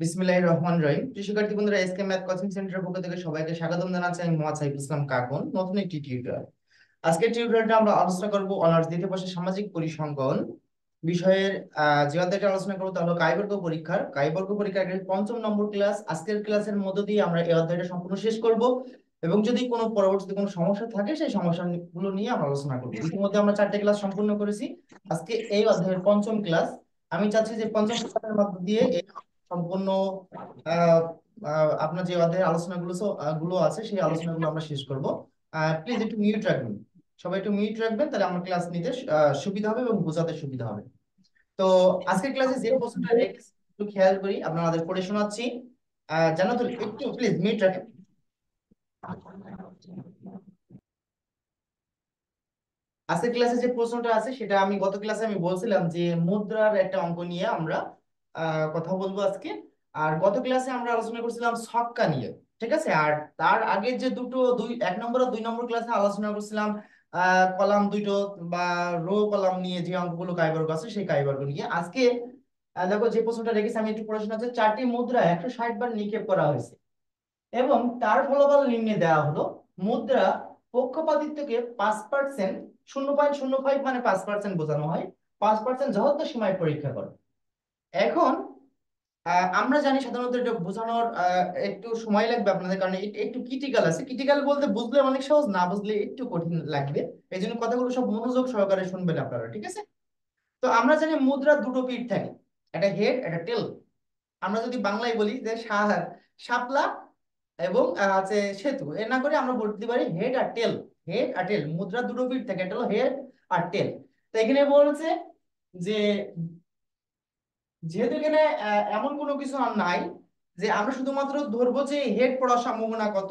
বিসমিল্লাহির রহমানির রহিম। প্রিয় শিক্ষার্থী বন্ধুরা, এসকে ম্যাথ কোচিং সেন্টারের পক্ষ থেকে সবাইকে স্বাগতম জানাচ্ছি। আমি মোহাম্মদ সাইফুল ইসলাম কাকন। নতুন একটি টিউটোরিয়াল। আজকের টিউটোরিয়ালটা আমরা আলোচনা করব অনার্স দ্বিতীয় বর্ষের সামাজিক পরিসংখ্যান বিষয়ের যে অধ্যায়টা আলোচনা করবো তা হলো কায়বর্গ পরীক্ষার পঞ্চম নম্বর ক্লাস। আজকের ক্লাসের মধ্য দিয়ে আমরা এই অধ্যায়টা সম্পূর্ণ শেষ করব এবং যদি কোনো পরবর্তীতে কোনো সমস্যা থাকে সেই সমস্যাগুলো নিয়ে আমরা আলোচনা করবো। ইতিমধ্যে আমরা 4টে ক্লাস সম্পূর্ণ করেছি। আজকে এই অধ্যায়ের পঞ্চম ক্লাস। আমি চাচ্ছি যে পঞ্চম ক্লাসের মধ্য দিয়ে সম্পূর্ণ আহ আপনার যে অধ্যায়ের আলোচনাগুলো গুলো আছে সেই আলোচনাগুলো আমরা শেষ করব। প্লিজ একটু মিউট রাখবেন, সবাই একটু মিউট রাখবেন, তাহলে আমার ক্লাস নিতে সুবিধা হবে এবং বোঝাতে সুবিধা হবে। তো আজকের ক্লাসে যে প্রশ্নটা রেখেছি একটু খেয়াল করি, আপনাদের পড়ে শোনাচ্ছি। জানো তো, একটু প্লিজ মিউট রাখেন। আজকের ক্লাসে যে প্রশ্নটা আছে সেটা আমি গত ক্লাসে আমি বলছিলাম যে মুদ্রার একটা অঙ্ক নিয়ে আমরা কথা বলবো আজকে। আর গত ক্লাসে আমরা আলোচনা করছিলাম ছক্কা নিয়ে, ঠিক আছে। আর তার আগে যে এক নম্বর আর 2 নম্বর ক্লাসে আলোচনা করছিলাম কলাম দুটো বা রো কলাম নিয়ে যে অঙ্কগুলো কায়বর্গ আছে সেই কায়বর্গ নিয়ে। আজকে দেখো যে প্রশ্নটা রেখেছি আমি একটু পড়াশোনা আছে। 4টি মুদ্রা 160 বার নিক্ষেপ করা হয়েছে এবং তার ফলাফল নিম্নে দেওয়া হলো। মুদ্রা পক্ষপাতিত্বকে 5%, 0.05 মানে 5% বোঝানো হয়, 5% জহর সীমায় পরীক্ষা করে। এখন আমরা জানি সাধারণত এটা বোঝানোর একটু সময় লাগবে আপনাদের, কারণে একটু ক্রিটিক্যাল আছে। ক্রিটিক্যাল বলতে বুঝলে অনেক সহজ, না বুঝলে একটু কঠিন লাগবে। এই জন্য কথাগুলো সব মনোযোগ সহকারে শুনবেন আপনারা, ঠিক আছে। তো আমরা জানি মুদ্রার দুটো পিঠ থাকে, একটা হেড একটা টেল। আমরা যদি বাংলায় বলি যে শাপলা এবং আছে সেতু, এ না করে আমরা বলতে পারি হেড আর টেল। হেড আর টেল, মুদ্রার দুটো পিঠ থাকে, একটা হলো হেড আর টেল। তো এখানে বলছে যে যেহেতু এখানে এমন কোনো কিছু আর নাই যে আমরা শুধুমাত্র ধরবো যে হেড পড়ার সম্ভাবনা কত,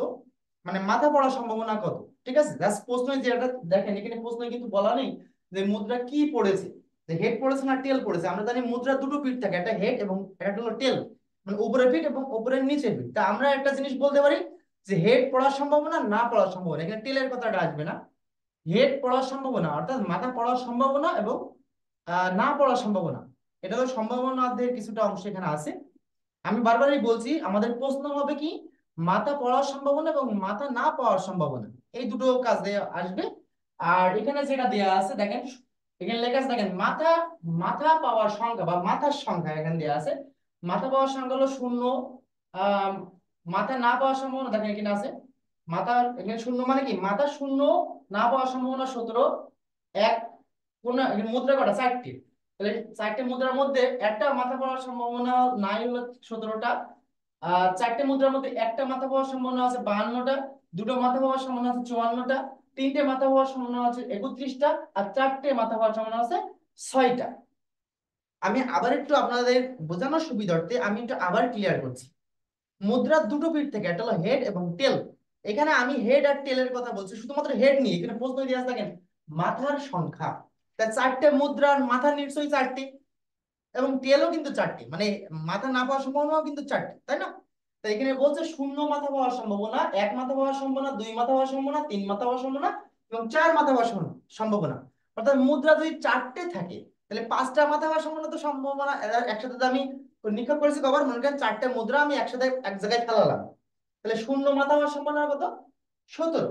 মানে মাথা পড়ার সম্ভাবনা কত, ঠিক আছে। জাস্ট প্রশ্ন যেটা দেখেন, এখানে প্রশ্ন কিন্তু বলা নেই যে মুদ্রা কি পড়েছে, যে হেড পড়েছে না টেল পড়েছে। আমরা জানি মুদ্রার দুটো পিঠ থাকে, একটা হেড এবং একটা হলো টেল, মানে উপরের পিঠ এবং উপরের নিচের পিঠ। তা আমরা একটা জিনিস বলতে পারি যে হেড পড়ার সম্ভাবনা না পড়ার সম্ভাবনা, এখানে টেলের কথাটা আসবে না। হেড পড়ার সম্ভাবনা অর্থাৎ মাথা পড়ার সম্ভাবনা এবং না পড়ার সম্ভাবনা, এটা তো সম্ভাবনাদের কিছুটা অংশ এখানে আছে। আমি বারবারই বলছি আমাদের প্রশ্ন হবে কি, মাথা পড়ার সম্ভাবনা এবং মাথা না পাওয়ার সম্ভাবনা, এই দুটো কাজ দিয়ে আসবে। আর এখানে যেটা দেয়া আছে দেখেন, এখানে লেখা আছে দেখেন, মাথা মাথা পাওয়ার সংখ্যা বা মাথার সংখ্যা এখানে দেয়া আছে। মাথা পাওয়ার সংখ্যা হলো 0। আহ মাথা না পাওয়ার সম্ভাবনা দেখেন এখানে আছে। মাথা এখানে 0 মানে কি, মাথা 0 না পাওয়ার সম্ভাবনা 17। এক কোন এখানে মুদ্রা কটা, 4টি। তাহলে 4টে মুদ্রার মধ্যে একটা মাথা পাওয়ার সম্ভাবনা নাই হলো 17টা। আর 4টে মুদ্রার মধ্যে একটা মাথা পাওয়ার সম্ভাবনা আছে 52টা, দুটো মাথা পাওয়ার সম্ভাবনা আছে 54টা, 3টে মাথা পাওয়ার সম্ভাবনা আছে 31টা, আর 4টে মাথা পাওয়ার সম্ভাবনা আছে 6টা। আমি আবার একটু আপনাদের বোঝানোর সুবিধার্থে আমি একটু আবার ক্লিয়ার করছি। মুদ্রার দুটো পিঠ থেকে, একটা হলো হেড এবং টেল। এখানে আমি হেড আর টেলের কথা বলছি, শুধুমাত্র হেড নিয়ে। এখানে প্রশ্ন দিয়ে আছে দেখেন মাথার সংখ্যা, তা 4টে মুদ্রার মাথা নিশ্চয়ই 4টি এবং টেলও কিন্তু 4টি, মানে মাথা না পাওয়ার সম্ভাবনাও কিন্তু 4টি, তাই না। তো এখানে বলছে 0 মাথা পাওয়ার সম্ভাবনা, 1 মাথা পাওয়ার সম্ভাবনা, 2 মাথা পাওয়ার সম্ভাবনা, 3 মাথা পাওয়ার সম্ভাবনা এবং 4 মাথা পাওয়ার সম্ভাবনা। অর্থাৎ মুদ্রা যদি 4টে থাকে তাহলে 5টা মাথা পাওয়ার সম্ভাবনা তো সম্ভাবনা একসাথে তো আমি নিক্ষেপ করেছি কবার, মনে করেন 4টে মুদ্রা আমি একসাথে এক জায়গায় ফেলালাম, তাহলে 0 মাথা হওয়ার সম্ভাবনা কত, 17।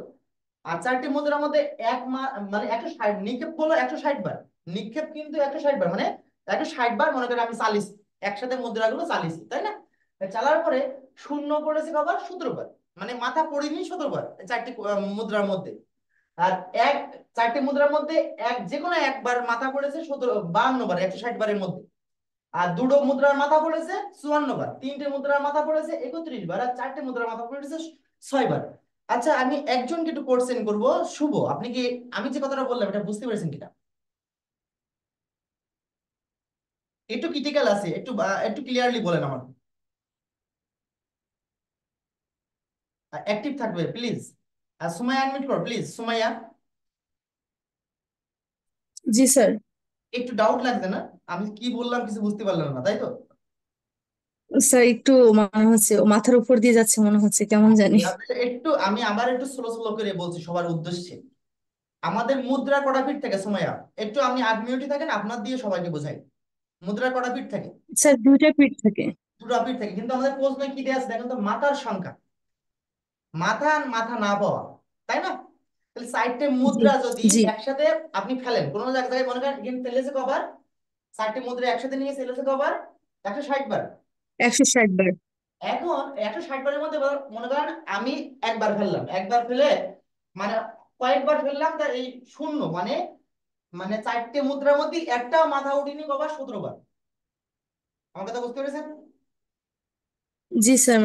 আর 4টি মুদ্রার মধ্যে মানে 160 নিক্ষেপ হলো 160 বার। নিক্ষেপ কিন্তু 160 বার, মানে 160 বার মনে করেন আমি চালিয়েছি, একসাথে মুদ্রাগুলো চালিয়েছি, তাই না। চালার পরে 0 পড়েছে কবার, 17 বার, মানে মাথা পড়েনি 17 বার 4টি মুদ্রার মধ্যে। আর 4টি মুদ্রার মধ্যে যে কোনো একবার মাথা পড়েছে 52 বার 160 বারের মধ্যে। আর দুটো মুদ্রার মাথা পড়েছে 54 বার, 3টে মুদ্রার মাথা পড়েছে 31 বার, আর 4টে মুদ্রার মাথা পড়েছে 6 বার। আচ্ছা, আমি একজনকে একটু কোশ্চেন করব। শুভ, আপনি কি আমি যে কথাটা বললাম এটা বুঝতে পেরেছেন কিনা? একটু ক্রিটিক্যাল আছে, একটু একটু ক্লিয়ারলি বলেন আমার, অ্যাক্টিভ থাকবে প্লিজ। আর সুমাইয়া আনমিউট করো প্লিজ, সুমাইয়া। জি স্যার। একটু ডাউট লাগছে না? আমি কি বললাম কিছু বুঝতে পারলাম না, তাই তো? স্যার একটু মনে হচ্ছে ও মাথার উপর দিয়ে যাচ্ছে, মনে হচ্ছে কেমন জানি। একটু আমি আবার একটু স্লো স্লো করে বলছি সবার উদ্দেশ্যে। আমাদের মুদ্রা কটা ফিট থাকে সুমাইয়া? একটু আপনি আনমিউটে থাকেন, আপনার দিয়ে সবাইকে বোঝাই। মুদ্রা কটা ফিট থাকে? স্যার দুইটা পিঠ থাকে। দুটো পিঠ থাকে, কিন্তু আমাদের প্রশ্নে কি দেয়া আছে দেখেন তো, মাথার সংখ্যা, মাথা আর মাথা না পাওয়া, তাই না? তাহলে চারটে জি মুদ্রা যদি জি। একসাথে আপনি ফেলেন কোনো জায়গায়, মনে করেন এখানে ফেলেছে কবার, চারটে মুদ্রা একসাথে নিয়ে ফেলেছে কবার, 160 বার। 160 বার। এখন 160 বারের মধ্যে মনে করেন আমি একবার ফেললাম, একবার ফেলে মানে কয়েকবার ফেললাম, তা এই শূন্য মানে, মানে চারটে মুদ্রার মধ্যে একটা মাথা উঠিনি কবার, 17 বার। আমার কথা বুঝতে পেরেছেন? জি স্যার,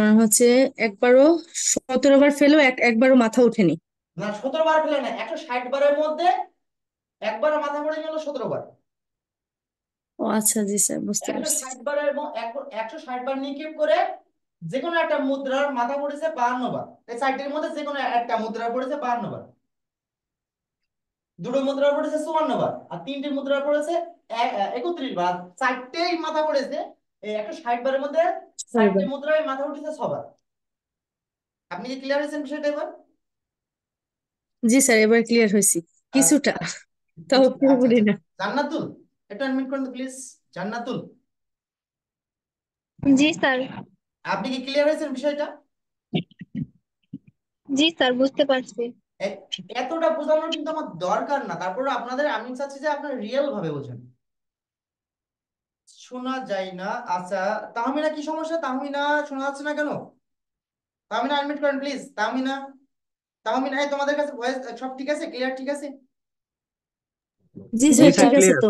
একবারও 17 বার ফেলেও একবারও মাথা ওঠেনি। না, 17 বার ফেলে না, 160 বারের মধ্যে একবারও মাথা পড়ে গেল 17 বার। ও আচ্ছা, জি স্যার, বুঝতে একশো পারছি। ষাট বারের এবং 160 বার নিক্ষেপ করে যে কোনো একটা মুদ্রার মাথা পড়েছে 52 বার। এই চারটির মধ্যে যে কোনো একটা মুদ্রা পড়েছে 52 বার, দুটো মুদ্রা পড়েছে 54 বার, আর তিনটি মুদ্রা পড়েছে 31 বার। চারটেই মাথা পড়েছে এই 160 বারের মধ্যে, চারটে 6 বার। মুদ্রায় মাথা উঠেছে 6 বার। আপনি কি ক্লিয়ার হয়েছেন বিষয়টা এবার? জি স্যার, এবার ক্লিয়ার হয়েছি কিছুটা, আচ্ছা, তাও আচ্ছা পুরোপুরি আচ্ছা। না। জান্নাতুল, একটু আনমিউট করুন প্লিজ। Jannatul, G sir. আপনি কি ক্লিয়ার হয়েছেন বিষয়টা? জি স্যার, বুঝতে পারছি। এ- এতটা বোঝানোর কিন্তু আমার দরকার না, তারপরে আপনাদের আমি চাচ্ছি যে আপনারা রিয়েল ভাবে বোঝেন। শোনা যায় না, আচ্ছা। তাহমিনা কি সমস্যা? তাহমিনা শোনা যাচ্ছে না কেন? তাহমিনা আনমিউট করেন প্লিজ। তাহমিনা, তাহমিনা, এই তোমাদের কাছে ভয়েস সব ঠিক আছে, ক্লিয়ার ঠিক আছে? জি জি স্যার, স্যার। ঠিক আছে তো।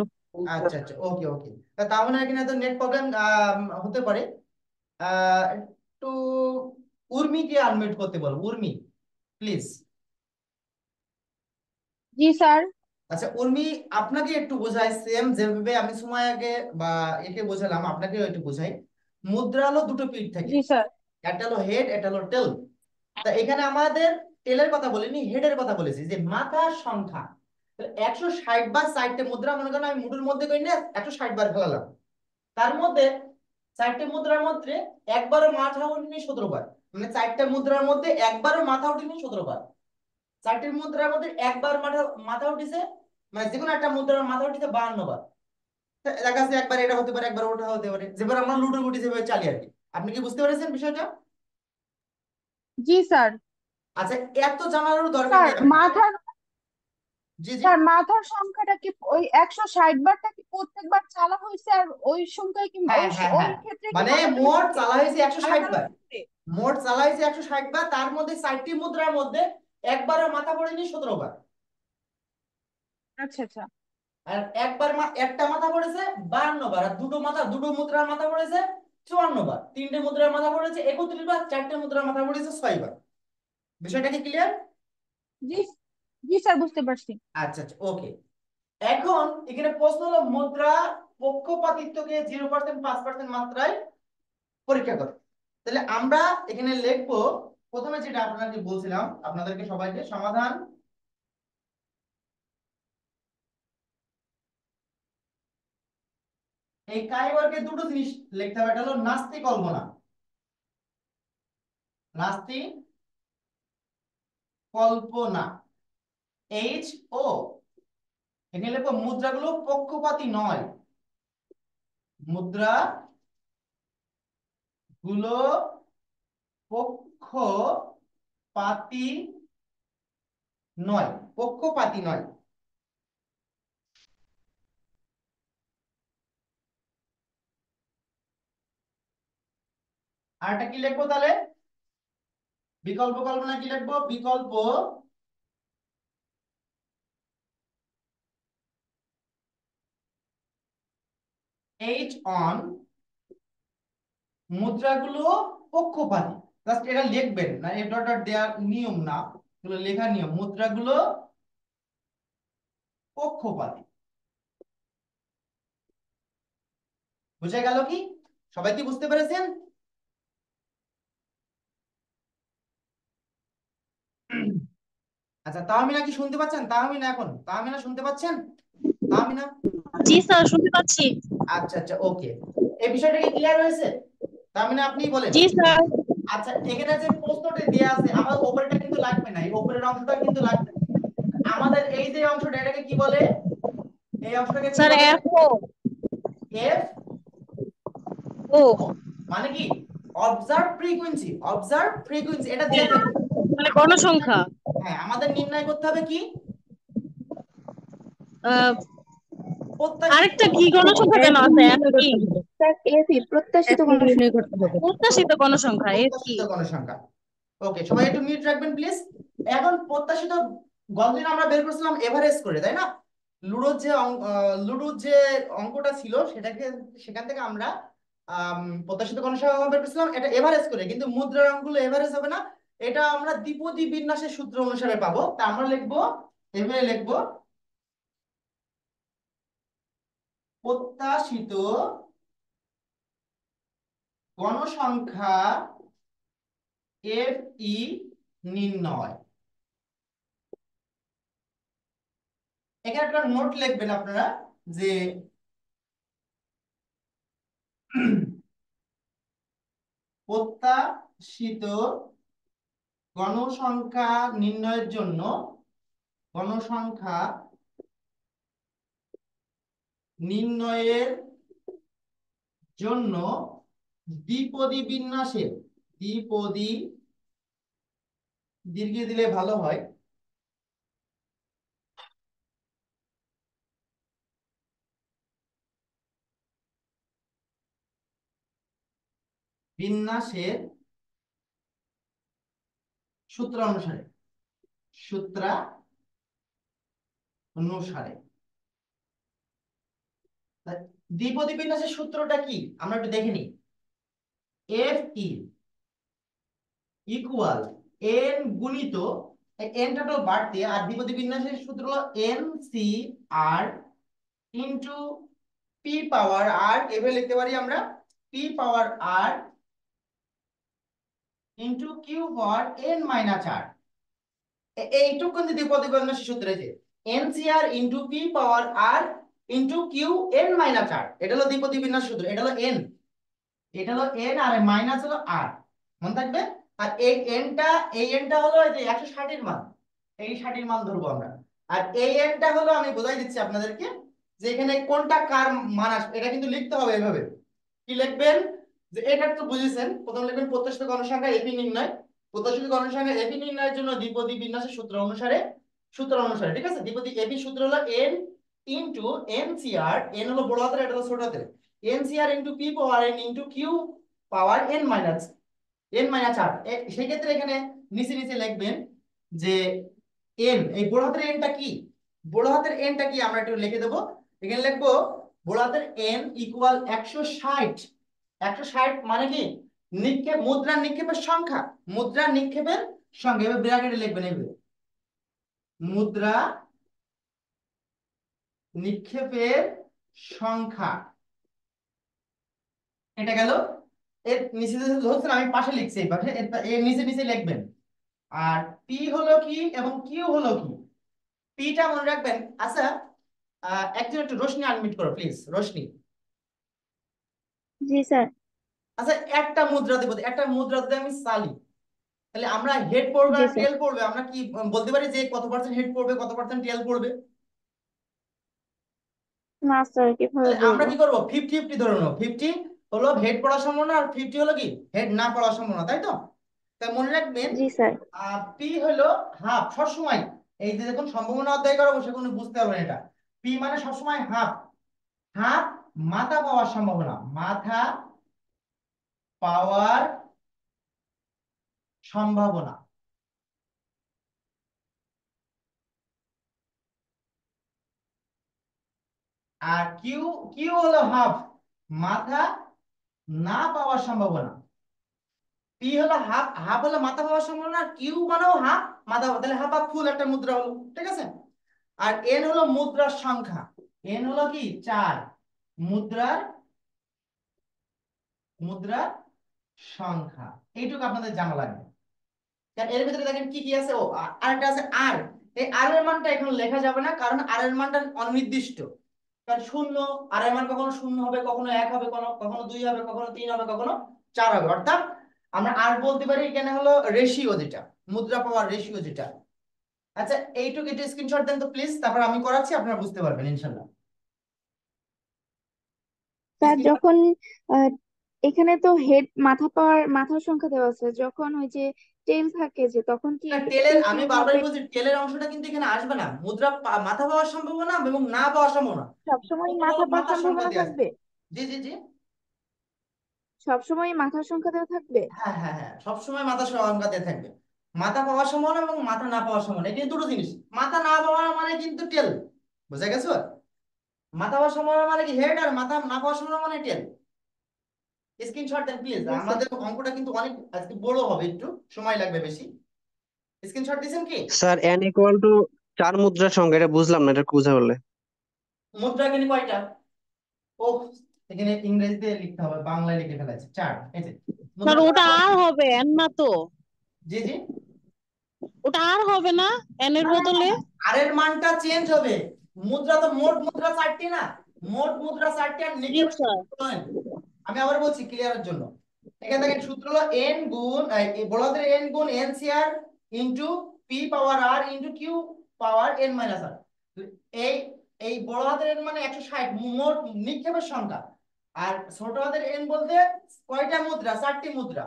আচ্ছা আচ্ছা, ওকে ওকে। তাহমিনা কিনা তো নেট প্রবলেম হতে পারে। একটু উর্মিকে আনমিউট করতে বলো, উর্মি প্লিজ। জি স্যার। আচ্ছা উর্মি, আপনাকে একটু বোঝাই সেম যেভাবে আমি সুমাইয়াকে বা একে বোঝালাম, আপনাকেও একটু বোঝাই। মুদ্রা হলো দুটো পিঠ থাকে, জি স্যার। একটা হলো হেড, একটা হলো টেল। তা এখানে আমাদের টেলের কথা বলিনি, হেডের কথা বলেছি, যে মাথার সংখ্যা। 160 বার চারটে মুদ্রা, মনে করেন আমি মুডুর মধ্যে করি না, 160 বার ফেলালাম, তার মধ্যে চারটে মুদ্রার মধ্যে একবারও মাথা উঠিনি 17 বার। মানে চারটে মুদ্রার মধ্যে একবারও মাথা উঠিনি 17 বার। চারটি মুদ্রার মধ্যে একবার মাথা মাথা উঠেছে, মানে যে কোনো একটা মুদ্রার মাথা উঠেছে 52 বার। দেখা যাচ্ছে একবার এটা হতে পারে, একবার ওটা হতে পারে, যেবার আমরা লুডো গুটি যেভাবে চালি আর কি। আপনি কি বুঝতে পেরেছেন বিষয়টা? জি স্যার। আচ্ছা, এত জানারও দরকার স্যার নেই আপনার। মাথার জি জি। স্যার মাথার সংখ্যাটা কি ওই 160 বারটা কি প্রত্যেকবার চালা হয়েছে, আর ওই সংখ্যায় কি হ্যাঁ ওই হ্যাঁ ওই হ্যাঁ, ক্ষেত্রে কি মানে মাথাটা মোট ঢুকে চালা হয়েছে একশো ষাট আলাদা বার আলাদা করে? মোট চালা হয়েছে 160 বার, তার মধ্যে চারটি মুদ্রার মধ্যে একবারও মাথা পড়েনি 17 বার। আচ্ছা আচ্ছা। আর একবার একটা মাথা পড়েছে 52 বার, আর দুটো মুদ্রার মাথা পড়েছে 54 বার, তিনটে মুদ্রার মাথা পড়েছে 31 বার, চারটে মুদ্রার মাথা পড়েছে 6 বার। বিষয়টা কি ক্লিয়ার? জি। জি স্যার, বুঝতে পারছি। আচ্ছা আচ্ছা, ওকে। এখন এখানে প্রশ্ন হলো মুদ্রা পক্ষপাতিত্বকে 0% 5% মাত্রায় পরীক্ষা করো। তাহলে আমরা এখানে লিখবো, প্রথমে যেটা আপনাকে বলছিলাম আপনাদেরকে সবাইকে, সমাধান। এই কাইওয়ার্ডে দুটো জিনিস লিখতে হবে, এটা হলো নাস্তিক কল্পনা, নাস্তিক কল্পনা, এইচ ও। এখানে লিখবো মুদ্রাগুলো পক্ষপাতী নয়, মুদ্রা গুলো পক্ষপাতী নয়, পক্ষপাতী নয়। আর এটা কি লিখবো তাহলে? বিকল্প কল্পনা কি লিখবো? বিকল্প এইচ অন, মুদ্রাগুলো পক্ষপাতী। জাস্ট এটা লিখবেন না, এই ডট ডট দেওয়ার নিয়ম না, এগুলো লেখার নিয়ম। মুদ্রাগুলো পক্ষপাতী। বুঝা গেল কি? সবাই কি বুঝতে পেরেছেন? আচ্ছা, তাহমিনা কি শুনতে পাচ্ছেন? তাহমিনা, এখন তাহমিনা শুনতে পাচ্ছেন? তাহমিনা, জি স্যার, শুনতে পাচ্ছি। আচ্ছা আচ্ছা, ওকে। এই বিষয়টা কি ক্লিয়ার হয়েছে? তাহমিনা আপনি বলেন। জি স্যার। আচ্ছা, এখানে যে প্রশ্নটি দেয়া আছে, আমার ওপরটা কিন্তু লাগবে না, এই উপরের অংশটা কিন্তু লাগবে না। আমাদের এই যে অংশটা, এটাকে কি বলে? এই অংশটাকে কি স্যার বলে? F O. F O. মানে কি অবজার্ভ ফ্রিকোয়েন্সি এটা দেয়া থাকবে। মানে গণসংখ্যা। হ্যাঁ, আমাদের নির্ণয় করতে হবে কি আহ, প্রত্যাশিত আরেকটা কি গণসংখ্যা যেন আছে, কি স্যার এফি প্রত্যাশিত এখন গণসংখ্যা। নির্ণয় করতে হবে প্রত্যাশিত গণসংখ্যা এর কি? প্রত্যাশিত গণসংখ্যা। ওকে, সবাই একটু মিউট রাখবেন প্লিজ। এখন প্রত্যাশিত গতদিন আমরা বের করেছিলাম এভারেজ করে, তাই না? লুডোর যে অঙ্কটা ছিল সেটাকে, সেখান থেকে আমরা প্রত্যাশিত গণসংখ্যা বের করেছিলাম এটা এভারেজ করে, কিন্তু মুদ্রার অঙ্কগুলো এভারেজ হবে না, এটা আমরা দ্বিপদী বিন্যাসের সূত্র অনুসারে পাবো। তা আমরা লিখবো, এভাবে লিখবো, প্রত্যাশিত গণসংখ্যা এফ ই নির্ণয়। এখানে একটা নোট লিখবেন আপনারা যে প্রত্যাশিত গণসংখ্যা নির্ণয়ের জন্য গণসংখ্যা নির্ণয়ের জন্য দ্বিপদী বিন্যাসের, দ্বিপদী দীর্ঘে দিলে ভালো হয়, বিন্যাসের সূত্র অনুসারে, সূত্রা অনুসারে। দ্বিপদী বিন্যাসের সূত্রটা কি আমরা একটু দেখে নিই। এফ ই ইকুয়াল এন গুণিত, এনটা তো বাড়তে, আর দ্বিপদী বিন্যাসের সূত্র হলো এন সি আর ইন্টু পি পাওয়ার আর, এভাবে লিখতে পারি আমরা পি পাওয়ার আর ইন্টু কিউ পাওয়ার এন মাইনাস আর। এইটুকু কিন্তু দ্বিপদী বিন্যাসের সূত্র, যে এন সি আর ইন্টু পি পাওয়ার আর ইন্টু কিউ এন মাইনাস আর, এটা হলো দ্বিপদী বিন্যাস সূত্র। এটা হলো এন, এটা হলো এন, আর মাইনাস হলো আর, মনে থাকবে। আর এই এনটা হলো এই যে 160 এর মান, এই 60 এর মান ধরবো আমরা। আর এই এনটা হলো, আমি বোঝাই দিচ্ছি আপনাদেরকে যে এখানে কোনটা কার মান আসবে, এটা কিন্তু লিখতে হবে এভাবে। কি লিখবেন, যে এটা তো বুঝেছেন, প্রথম লিখবেন প্রত্যাশিত গণসংখ্যা এপি নির্ণয়। প্রত্যাশিত গণসংখ্যা এপি নির্ণয়ের জন্য দ্বিপদী বিন্যাসের সূত্র অনুসারে, ঠিক আছে? দ্বিপদী এপি সূত্র হলো এন ইনটু এনসিআর, এন হলো বড় হাতের, এটা হলো ছোট হাতের, এনসিআর ইনটু পি পাওয়ার এন ইনটু কিউ পাওয়ার এন মাইনাস আর। সেই ক্ষেত্রে এখানে নিচে নিচে লিখবেন যে এন, এই বড় হাতের এনটা কি, বড় হাতের এনটা কি আমরা একটু লিখে দেবো। এখানে লিখবো বড় হাতের এন ইকুয়াল 160। 160 মানে কি মুদ্রার নিক্ষেপের সংখ্যা, মুদ্রার নিক্ষেপের সংখ্যা, এবার ব্র্যাকেটে লিখবেন এভাবে, মুদ্রা নিক্ষেপের সংখ্যা। এটা গেল। এর নিচে যে ধরছেন আমি পাশে লিখছি, এই পাশে এর নিচে নিচে লিখবেন। আর পি হলো কি এবং কিউ হলো কি, পিটা মনে রাখবেন। আচ্ছা, একজন একটু রোশনি আনমিউট করো প্লিজ, রোশনি। জি স্যার। আচ্ছা, একটা মুদ্রা দেবো, একটা মুদ্রা যদি আমি চালি, তাহলে আমরা হেড পড়বে জি আর স্যার। টেল পড়বে, আমরা কি বলতে পারি যে কত পার্সেন্ট হেড পড়বে কত পার্সেন্ট টেল পড়বে? না স্যার কিভাবে তাহলে আমরা বলবো? কি করবো, 50-50 ধরে নেবো। 50 হলো হেড পড়ার সম্ভাবনা আর 50 হলো কি হেড না পড়ার সম্ভাবনা, তাই তো? তাই মনে রাখবেন জি স্যার। পি হলো হাফ সবসময়। এই যে দেখুন সম্ভাবনা অধ্যায় করাবো সেখানে বুঝতে পারবেন এটা। পি মানে সবসময় হাফ, হাফ মাথা পাওয়ার সম্ভাবনা, মাথা পাওয়ার সম্ভাবনা। আর কিউ, কিউ হলো হাফ মাথা না পাওয়ার সম্ভাবনা। পি হলো হাফ, হাফ হলো মাথা পাওয়ার সম্ভাবনা, আর কিউ মানেও হাফ মাথা পাওয়া, তাহলে হাফ হাফ ফুল একটা মুদ্রা হলো, ঠিক আছে? আর এন হলো মুদ্রার সংখ্যা, এন হলো কি 4, মুদ্রার মুদ্রার সংখ্যা। এইটুকু আপনাদের জানা লাগবে। কারণ এর ভিতরে দেখেন কি কি আছে, ও আরেকটা আছে আর। এই আর এর মানটা এখানে লেখা যাবে না, কারণ আর এর মানটা অনির্দিষ্ট। কারণ শূন্য, আর এর মান কখনো শূন্য হবে, কখনো 1 হবে, কখনো 2 হবে, কখনো 3 হবে, কখনো 4 হবে। অর্থাৎ আমরা আর বলতে পারি এখানে হলো রেশিও, যেটা মুদ্রা পাওয়ার রেশিও যেটা। আচ্ছা, এইটুকু একটু স্ক্রিনশট দেন তো প্লিজ, তারপর আমি করাচ্ছি, আপনারা বুঝতে পারবেন ইনশাল্লাহ। Sir screenshot. যখন এখানে তো হেড মাথার সংখ্যা দেওয়া আছে, যখন ওই যে টেল থাকে যে তখন কি না, একটু টেলের কি আমি হবে? বারবারই বলছি টেলের অংশটা কিন্তু এখানে আসবে না, মাথা পাওয়ার সম্ভাবনা এবং না পাওয়ার সম্ভাবনা সবসময় শুধুমাত্র মাথা পাওয়ার মাথার সংখ্যা সম্ভাবনা দেওয়া আছে। থাকবে? জি জি জি। সবসময় মাথার সংখ্যা দেওয়া থাকবে? হ্যাঁ হ্যাঁ হ্যাঁ, সবসময় মাথা সংখ্যাতে থাকবে। মাথা পাওয়ার সম্ভাবনা এবং মাথা না পাওয়ার সম্ভাবনা, এটা কিন্তু দুটো জিনিস। মাথা না পাওয়া মানে কিন্তু টেল, বুঝা গেছো? মাথা পাওয়ার সম্ভাবনা মানে কি হেড, আর মাথা না পাওয়ার সম্ভাবনা মানে টেল। স্ক্রিনশট দেন প্লিজ, জি স্যার। আমাদের অঙ্কটা কিন্তু অনেক আজকে বড় হবে, একটু সময় লাগবে বেশি। স্ক্রিনশট দিয়েছেন কি? স্যার n ইকুয়াল টু 4 মুদ্রার সংখ্যা, এটা বুঝলাম না, এটা একটু বুঝা বললে। মুদ্রা এখানে কয়টা? ও, এখানে ইংরেজিতে লিখতে হবে, বাংলায় লিখে ফেলেছে চার, এই যে স্যার মুদ্রা কয়টা? ওটা আর হবে এন না তো? জি জি। ওটা আর হবে না এন এর না না না বদলে? না, আর এর মানটা চেঞ্জ হবে। মুদ্রা তো মোট মুদ্রা চারটি না, মোট মুদ্রা চারটি আর জি নিক্ষেপের স্যার। সংখ্যা। আমি আবার বলছি ক্লিয়ারের জন্য, এখানে দেখেন সূত্র হলো এন গুণ এই বড় হাতের এন গুণ এন সিআর ইনটু পি পাওয়ার আর ইনটু কিউ পাওয়ার এন মাইনাস আর। এই এই বড় হাতের এন মানে 160 মোট নিক্ষেপের সংখ্যা, আর ছোট হাতের এন বলতে কয়টা মুদ্রা? চারটি মুদ্রা।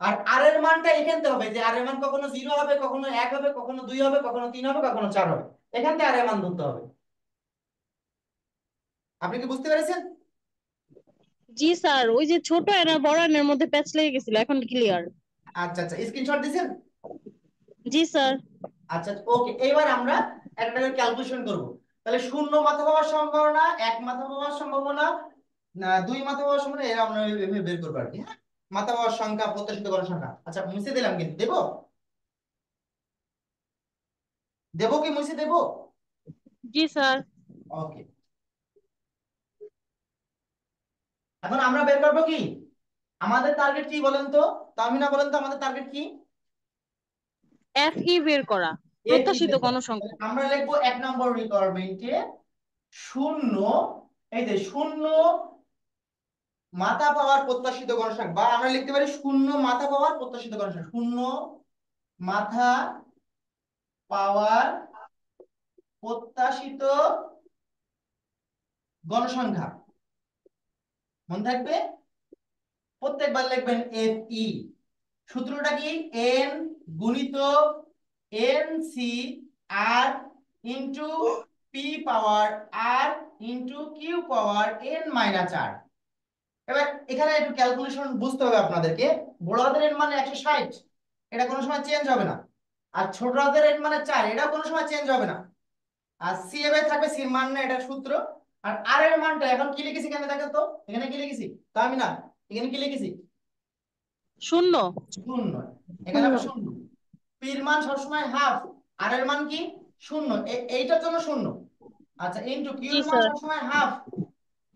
আর আর এর মানটা এখান থেকে হবে, যে আর এর মান কখনো 0 হবে, কখনো 1 হবে, কখনো 2 হবে, কখনো 3 হবে, কখনো 4 হবে। এখান থেকে আর এর মান ধরতে হবে। আপনি কি বুঝতে পেরেছেন? জি স্যার, ওই যে ছোট এন আর বড় এন এর মধ্যে প্যাচ লেগে গেছিল, এখন ক্লিয়ার। আচ্ছা আচ্ছা, স্ক্রিনশট দিয়েছেন? জি স্যার। আচ্ছা ওকে, এবার আমরা একটা ক্যালকুলেশন করব। তাহলে শূন্য মাথা পাওয়ার সম্ভাবনা, এক মাথা পাওয়ার সম্ভাবনা, না দুই মাথা পাওয়ার সম্ভাবনা, এরা আমরা এভাবে বের করবো আর কি। হ্যাঁ, মাথা পাওয়ার সংখ্যা, প্রত্যাশিত করার সংখ্যা। আচ্ছা মুছে দিলাম, কিন্তু দেবো, দেবো কি মুছে দেবো? জি স্যার। ওকে, এখন আমরা বের করবো কি, আমাদের টার্গেট কি বলেন তো? তামিনা বলেন তো, আমাদের টার্গেট কি? এফ ই বের করা, এ কি প্রত্যাশিত বের করা? তাহলে গণসংখ্যা। আমরা লিখবো 1 নম্বর রিকোয়ারমেন্টে শূন্য, এই যে শূন্য মাথা পাওয়ার প্রত্যাশিত গণসংখ্যা, বা আমরা লিখতে পারি শূন্য মাথা পাওয়ার প্রত্যাশিত গণসংখ্যা, শূন্য মাথা পাওয়ার প্রত্যাশিত গণসংখ্যা। মনে থাকবে, প্রত্যেকবার লিখবেন এফ ই। সূত্রটা কি? এন গুণিত এন সি আর ইন্টু পি পাওয়ার আর ইন্টু কিউ পাওয়ার এন মাইনাস আর। এবার এখানে একটু ক্যালকুলেশন বুঝতে হবে আপনাদেরকে। বড় হাতের এন মানে 160, এটা কোনো সময় চেঞ্জ হবে না। আর ছোট হাতের এন মানে 4, এটাও কোনো সময় চেঞ্জ হবে না। আর সি এ থাকবে, সির মান না, এটা সূত্র। আর আর এর মানটা এখন কি লিখেছি এখানে দেখেন তো, এখানে কি লিখেছি? তা আমি না, এখানে কি লিখেছি? শূন্য। শূন্য। এখানে শূন্য। হবে শূন্য। পির মান সবসময় হাফ, আর এর মান কি? শূন্য, এইটার জন্য শূন্য। আচ্ছা ইনটু কিউ জি এর মান স্যার। সবসময় হাফ,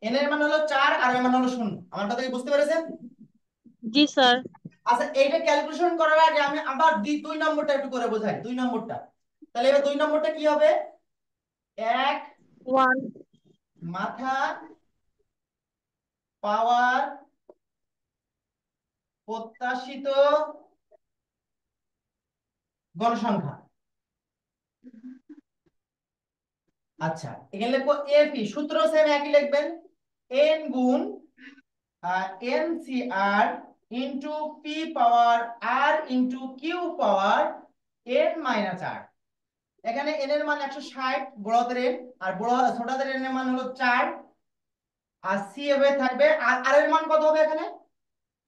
এন এর মান হলো 4 আর এর মান হলো শূন্য। আমার কথা কি বুঝতে পেরেছেন? জি স্যার। আচ্ছা এইটা ক্যালকুলেশন করার আগে আমি আবার 2 নম্বরটা একটু করে বোঝাই, 2 নম্বরটা। তাহলে এবার 2 নম্বরটা কি হবে? এক ওয়ান। মাথা পাওয়ার প্রত্যাশিত গণসংখ্যা। আচ্ছা এখানে লিখবো এপি, সূত্র সেম একই লিখবেন, এন গুণ এন সি আর ইন্টু পি পাওয়ার আর ইন্টু কিউ পাওয়ার এন মাইনাস আর। এখানে এন এর মান 160, বড় হাতের এন, আর ছোট হাতের এন এর মান হলো 4। আর সি এভাবে থাকবে, আর আর এর মান কত হবে এখানে?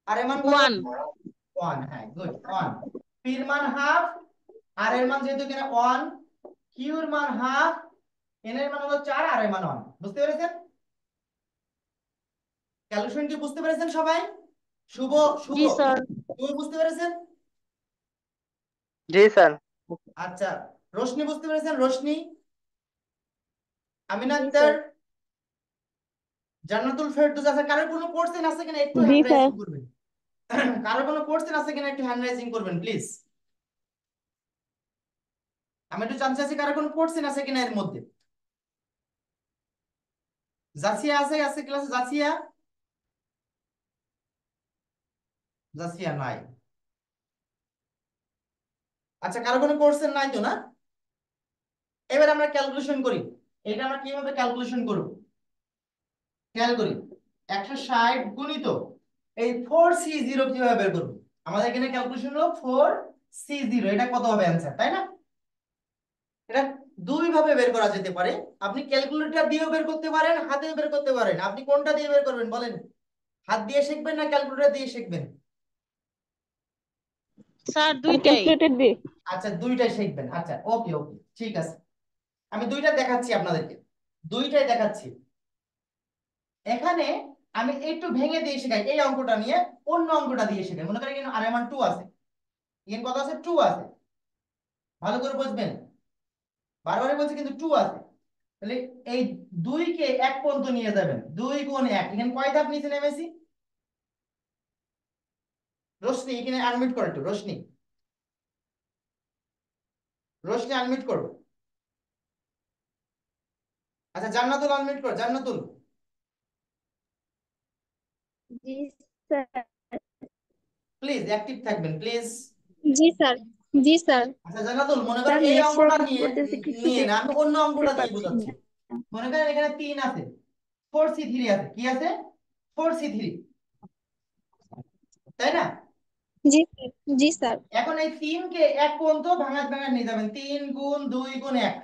আর এর মান কত ওয়ান। হবে? 1, হ্যাঁ গুড, 1। পি এর মান হাফ, আর এর মান যেহেতু এখানে 1, কিউ এর মান হাফ, এন এর মান হলো 4, আর এর মান 1। বুঝতে পেরেছেন? ক্যালকুলেশন কি বুঝতে পেরেছেন সবাই? শুভ, শুভ, জি স্যার। শুভ বুঝতে পেরেছেন? জি স্যার। আচ্ছা, রোশনি বুঝতে পেরেছেন? রোশনি, আমিনা জি আক্তার, স্যার। জান্নাতুল ফেরদৌস। আছে কারোর কোনো কোশ্চেন আছে কিনা একটু জি হ্যান্ড স্যার। রাইজিং করবেন? কারোর কোনো কোশ্চেন আছে কিনা একটু হ্যান্ড রাইজিং করবেন প্লিজ। আমি একটু জানতে চাচ্ছি কারোর কোনো কোশ্চেন আছে কিনা এর মধ্যে। জাসিয়া আছে, আছে ক্লাসে জাসিয়া? জাসিয়া নাই। আচ্ছা কারো কোনো কোশ্চেন নাই তো, না? এবার আমরা ক্যালকুলেশন করি, এটা আমরা কিভাবে ক্যালকুলেশন করব? খেয়াল করি, 160 গুণিত এই 4C0 কিভাবে বের করব? আমাদের এখানে ক্যালকুলেশন হলো 4C0, এটা কত হবে অ্যান্সার, তাই না? এটা দুই ভাবে বের করা যেতে পারে। আপনি ক্যালকুলেটর দিয়েও বের করতে পারেন, হাতেও বের করতে পারেন। আপনি কোনটা দিয়ে বের করবেন বলেন? হাত দিয়ে শিখবেন না ক্যালকুলেটর দিয়ে শিখবেন? স্যার দুইটাই। ক্যালকুলেটর দিয়ে। আচ্ছা, দুইটাই শিখবেন। আচ্ছা, ওকে ওকে, ঠিক আছে। আমি দুইটা দেখাচ্ছি আপনাদেরকে, দুইটাই দেখাচ্ছি। এখানে আমি একটু ভেঙে দিয়ে শেখাই, এই অঙ্কটা নিয়ে অন্য অঙ্কটা দিয়ে শেখাই। মনে করেন এখানে আর মান 2 আছে, এখানে কত আছে? 2 আছে। ভালো করে বুঝবেন, বারবারই বলছি কিন্তু 2 আছে। তাহলে এই 2 কে 1 পর্যন্ত নিয়ে যাবেন। 2 গুণ 1, এখানে কয় ধাপ নিচে নেমেছি? রোশনি এখানে আনমিউট করো একটু, রোশনি, রোশনি আনমিউট করো। আচ্ছা, জান্নাতুল আনমিউট করো, জান্নাতুল। জি স্যার। প্লিজ অ্যাক্টিভ থাকবেন প্লিজ। জি স্যার। জি স্যার। আচ্ছা জান্নাতুল, মনে স্যার করেন এই নেক্সট অঙ্কটা প্রসেস নিয়ে করতেছি কিছু নিয়ে না, আমি অন্য দেখতে অঙ্কটা দিয়ে পাচ্ছি বোঝাচ্ছি। না। মনে করেন এখানে 3 আছে, 4C3 আছে। কি আছে? 4C3, তাই না? জি স্যার। জি স্যার। এখন এই 3 কে 1 পর্যন্ত ভাঙাত ভাঙাত নিয়ে যাবেন। 3 গুণ 2 গুণ 1,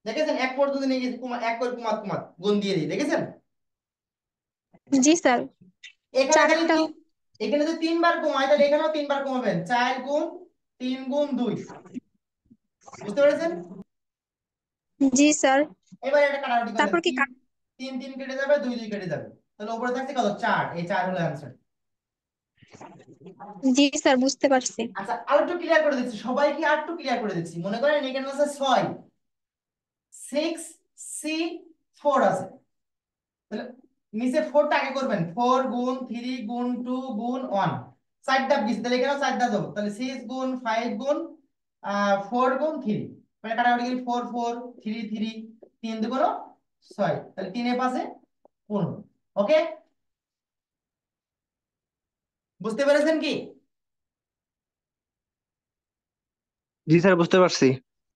দেখেছেন? 1 পর্যন্ত নিয়ে গেছি, 1 করে কুমাত কুমাত গুণ দিয়ে দিই, দেখেছেন? জি স্যার। এখানে খালি চারটা। এখানে যদি 3 বার কমাই, তাহলে এখানেও 3 বার কমাবেন। 4 গুণ 3 গুণ 2, বুঝতে পেরেছেন? জি স্যার। এবার এটা কাটাকুটি করেন। তারপর কি 3 3 3 কেটে যাবে, 2 2 কেটে যাবে। তাহলে উপরে থাকছে কত? 4। এই 4 হলো অ্যান্সার। জি স্যার বুঝতে পারছি। আচ্ছা, আরেকটু ক্লিয়ার করে দিচ্ছি, সবাইকে আরেকটু ক্লিয়ার করে দিচ্ছি। মনে করেন এখানে আছে 6, 6C4 আছে। তাহলে নিচে 4টা আগে করবেন। 4 গুণ 3 গুণ 2 গুণ 1, 4 ধাপ গেছে। তাহলে এখানেও 4 ধাপ যাবো। তাহলে 6 গুণ 5 গুণ 4 গুণ 3, মানে কাটাকাটি করি। 4 4 3 3, 3 2 6, তাহলে 3 এর পাশে 15। ওকে, বুঝতে পেরেছেন কি? জি স্যার, বুঝতে পারছি।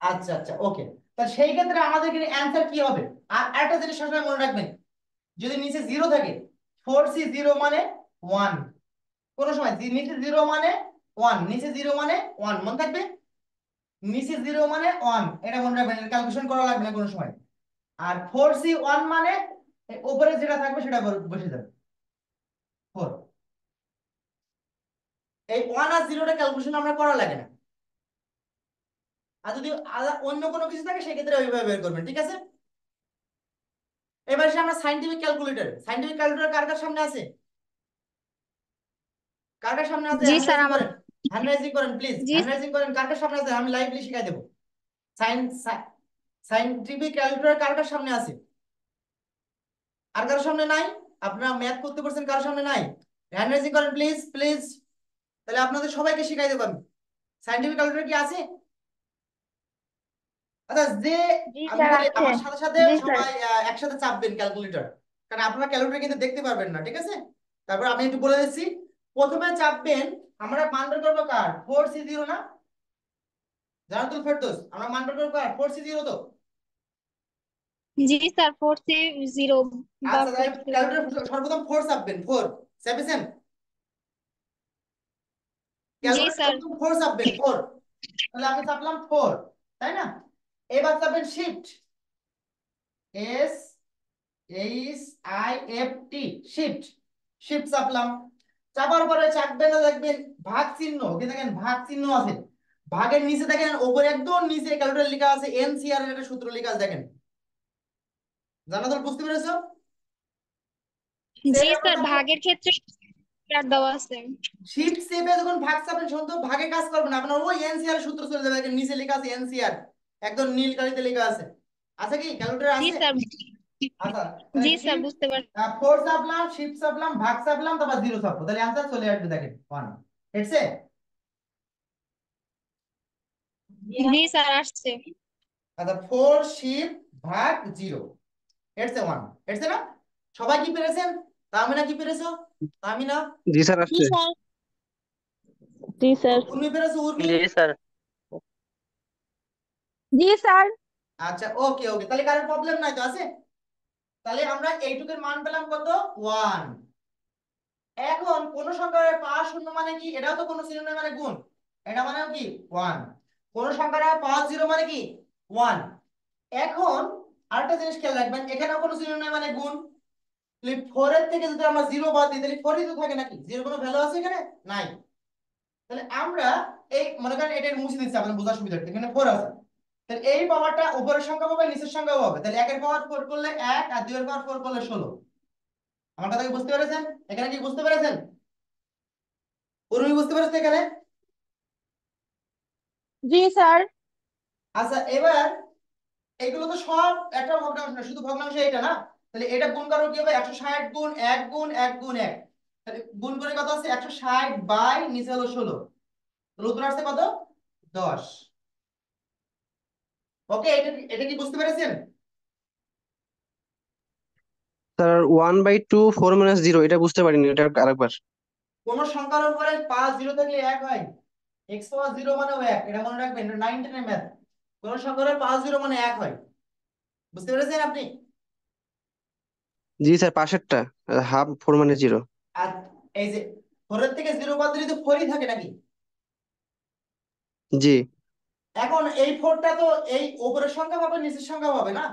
আচ্ছা আচ্ছা, ওকে। তাহলে সেই ক্ষেত্রে আমাদের এখানে অ্যান্সার কি হবে? আর একটা জিনিস সবসময় মনে রাখবেন, যদি নিচে 0 থাকে, 4C0 মানে 1। কোন সময় নিচে 0 মানে 1, নিচে 0 মানে 1, মনে থাকবে? নিচে 0 মানে 1, এটা মনে রাখবেন, এটা ক্যালকুলেশন করা লাগবে না কোনো সময়। আর 4C1 মানে উপরে যেটা থাকবে সেটা বসে যাবে, 4। এই 1 আর 0টা ক্যালকুলেশন আমরা করা লাগে না। আর যদি অন্য কোনো কিছু থাকে সেক্ষেত্রে ওইভাবে বের করবেন, ঠিক আছে? এবার এসে আমরা সাইন্টিফিক ক্যালকুলেটর। সাইন্টিফিক ক্যালকুলেটর কার কার সামনে আছে? কার কার সামনে আছে? জি হ্যান্ড স্যার রাইজিং আমার। করেন, হ্যান্ড রাইজিং করেন প্লিজ, জি হ্যান্ড রাইজিং করেন। কার কার সামনে আছে? আমি লাইভলি শিখাই দেবো। সাইন্টিফিক ক্যালকুলেটর কার কার সামনে আছে? আর কারোর সামনে নাই? আপনারা ম্যাথ করতে পারছেন, কারোর সামনে নাই? হ্যান্ড রাইজিং করেন প্লিজ প্লিজ। তাহলে আপনাদের সবাইকে শিখাই দেবো আমি। সাইন্টিফিক ক্যালকুলেটর কি আছে? আচ্ছা, যে জি আমি স্যার বলি আছে। আমার সাথে সাথে জি স্যার। সবাই একসাথে চাপবেন ক্যালকুলেটর, কারণ আপনারা ক্যালকুলেটর কিন্তু দেখতে পারবেন না, ঠিক আছে? তারপর আমি একটু বলে দিচ্ছি। প্রথমে চাপবেন, আমরা মান বের করবো কার? 4C0 না? জানাতুল ফেরদৌস, আমরা মান বের করবো কার? 4C0 তো? জি স্যার 4C0 বা আচ্ছা, তাহলে 4C1। ক্যালকুলেটর সর্বপ্রথম 4 চাপবেন। 4 চাপেছেন? জি ক্যালকুলেটর স্যার। সর্বপ্রথম 4 চাপবেন, 4। তাহলে আমি চাপলাম 4, তাই না? এবার চাপবেন শিফট, SHIFT, শিফট। শিফট চাপলাম। চাপার পরে চাপবেন না, দেখবেন ভাগ চিহ্ন, কি দেখেন? ভাগ চিহ্ন আছে। ভাগের নিচে দেখেন, উপরে একদম নিচে ক্যালকুলেটর লেখা আছে, NCR এর একটা সূত্র লেখা আছে, দেখেন। জানাতুল, বুঝতে পেরেছো? জি সেভ স্যার ভাগের ক্ষেত্রে আর দেওয়া আছে। শিফট সেভে যখন ভাগ চাপেন, শুনুন তো, ভাগে কাজ করবে না আপনার, ওই NCR এর সূত্র চলে যাবে। দেখেন নিচে লেখা আছে NCR, একদম নীল কালিতে লেখা আছে। আছে কি ক্যালকুলেটর জি আছে? স্যার। আচ্ছা, তাহলে জি স্যার শিফট বুঝতে পারছি। 4 চাপলাম, শিফট চাপলাম, ভাগ চাপলাম, তারপর 0 চাপবো, তাহলে आंसर চলে আসবে, দেখেন 1। এটসে? জি স্যার আসছে। আচ্ছা, 4 শিফট ভাগ 0, এটসে 1। এটসে না? সবাই কি পেরেছেন? তামিনা কি পেরেছো? তামিনা? জি স্যার, জি আসছে। স্যার। জি স্যার। উর্মি পেরেছো? উর্মি? জি স্যার। জি স্যার। আচ্ছা, ওকে ওকে, তাহলে কারোর প্রবলেম নাই তো? আছে? তাহলে আমরা এইটুকের মান পেলাম কত? 1। এখন কোন সংখ্যার পাওয়ার শূন্য মানে কি? এটাও তো কোন সিনোনিম মানে গুণ, এটা মানেও কি 1। কোন সংখ্যার পাওয়ার জিরো মানে কি 1। এখন আরেকটা জিনিস খেয়াল রাখবেন, এখানেও কোন সিনোনিম মানে গুণ। তাহলে 4 এর থেকে যদি আমরা 0 বাদ দিই তাহলে 4ই তো থাকে নাকি? 0 কোনো ভ্যালু আছে এখানে? নাই। তাহলে আমরা এই মনে করেন এটা মুছে দিচ্ছি আপনাদের বোঝার সুবিধার্থে, এখানে 4 আছে। তাহলে এই পাওয়ারটা উপরের সংখ্যা পাবে নিচের সংখ্যা পাবে, তাহলে 1 এর পাওয়ার 4 করলে 1 আর 2 এর পাওয়ার 4 করলে 16। আমার কথা কি বুঝতে পেরেছেন? এখানে কি বুঝতে পেরেছেন? উর্মি বুঝতে পেরেছেন এখানে? জি স্যার। আচ্ছা এবার এগুলো তো সব একটা ভগ্নাংশ না, শুধু ভগ্নাংশ এটা না। তাহলে এটা গুণ করবো কি হবে? 160 গুণ 1 গুণ 1 গুণ 1। তাহলে গুণ করে কত আছে? 160 বাই নিচে হলো 16। তাহলে উত্তর আসছে কত? 10। ওকে, এটা এটা কি বুঝতে পেরেছেন? স্যার 1/2 4 - 0 এটা বুঝতে পারিনি, এটা আরেকবার। কোন সংখ্যার উপরে পাওয়ার 0 থাকলে 1 হয়। x পাওয়ার 0 মানেও 1, এটা মনে রাখবেন, এটা 9 10 এর ম্যাথ। কোন সংখ্যার উপরে পাওয়ার 0 মানে 1 হয়। বুঝতে পেরেছেন আপনি? জি স্যার, পাশেরটা হাফ 4 - 0। আর এই যে 4 এর থেকে 0 বাদ দিলে তো 4ই থাকে নাকি? জি এখন এই 4টা তো এই উপরের সংখ্যা পাবে নিচের সংখ্যা পাবে না।